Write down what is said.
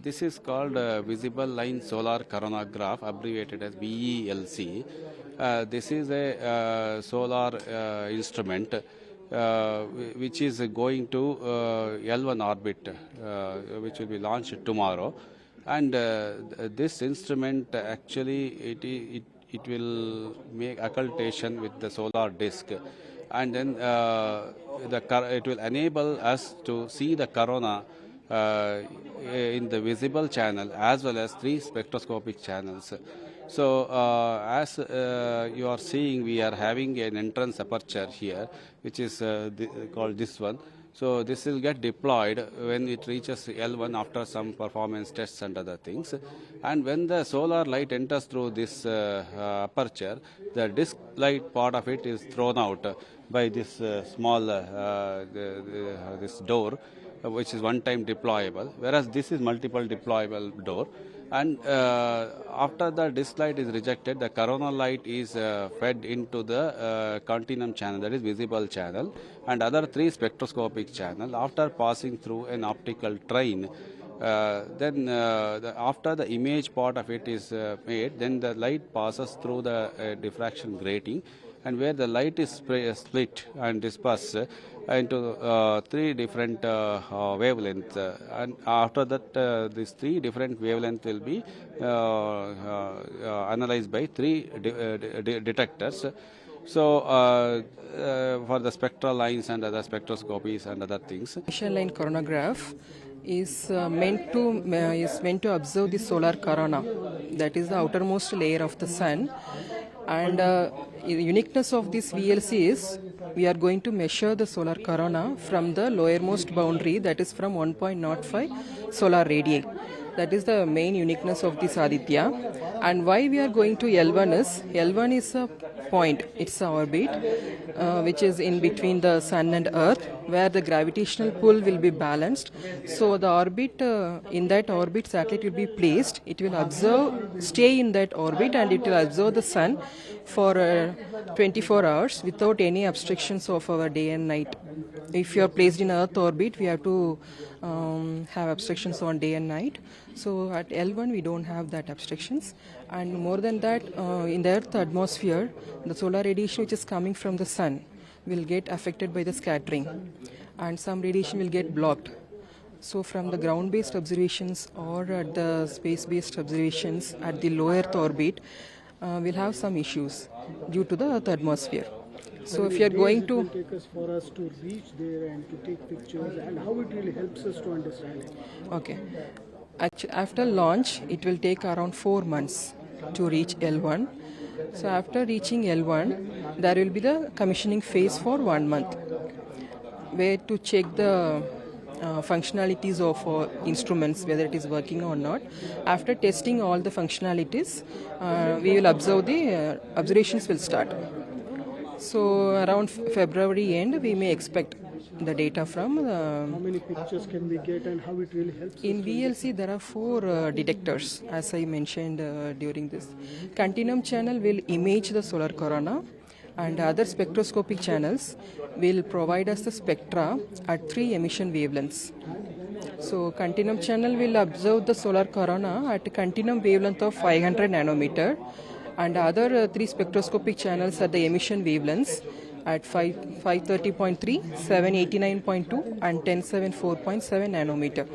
This is called visible line solar coronagraph, abbreviated as VELC. This is a solar instrument which is going to L1 orbit, which will be launched tomorrow. And this instrument actually it will make occultation with the solar disk, and then it will enable us to see the corona in the visible channel as well as 3 spectroscopic channels. So as you are seeing, we are having an entrance aperture here, which is called this one. So this will get deployed when it reaches L1 after some performance tests and other things. And when the solar light enters through this aperture, the disk light part of it is thrown out by this small this door, which is one-time deployable, whereas this is multiple deployable door. And after the disk light is rejected, the coronal light is fed into the continuum channel, that is visible channel, and other 3 spectroscopic channel. After passing through an optical train, then after the image part of it is made, then the light passes through the diffraction grating, and where the light is split and dispersed into 3 different wavelengths, and after that these 3 different wavelengths will be analyzed by 3 detectors. So for the spectral lines and other spectroscopies and other things. Mission line coronagraph is meant to observe the solar corona, that is the outermost layer of the sun. And the uniqueness of this VLC is we are going to measure the solar corona from the lowermost boundary, that is from 1.05 solar radii. That is the main uniqueness of this Aditya. And why we are going to L1 is a point, it's an orbit which is in between the sun and earth, where the gravitational pull will be balanced. So the orbit, in that orbit satellite will be placed, it will stay in that orbit, and it will observe the sun for 24 hours without any obstructions of our day and night. If you are placed in earth orbit, we have to have obstructions on day and night. So at L1 we don't have that obstructions. And more than that, in the earth atmosphere, the solar radiation which is coming from the sun will get affected by the scattering, and some radiation will get blocked. So from the ground-based observations or at the space-based observations at the low Earth orbit, we'll have some issues due to the Earth atmosphere. So if you are going to take us for us to reach there and to take pictures, and how it really helps us to understand it. Okay. Actually, after launch, it will take around 4 months to reach L1. So after reaching L1, there will be the commissioning phase for 1 month, where to check the functionalities of instruments, whether it is working or not. After testing all the functionalities, we will observe the observations will start. So around February end, we may expect the data from how many pictures can we get, and how it really helps in VLC. There are 4 detectors, as I mentioned during this. Continuum channel will image the solar corona, and other spectroscopic channels will provide us the spectra at 3 emission wavelengths. So continuum channel will observe the solar corona at a continuum wavelength of 500 nanometer, and other 3 spectroscopic channels at the emission wavelengths at 530.3, 789.2 and 1074.7 nanometer.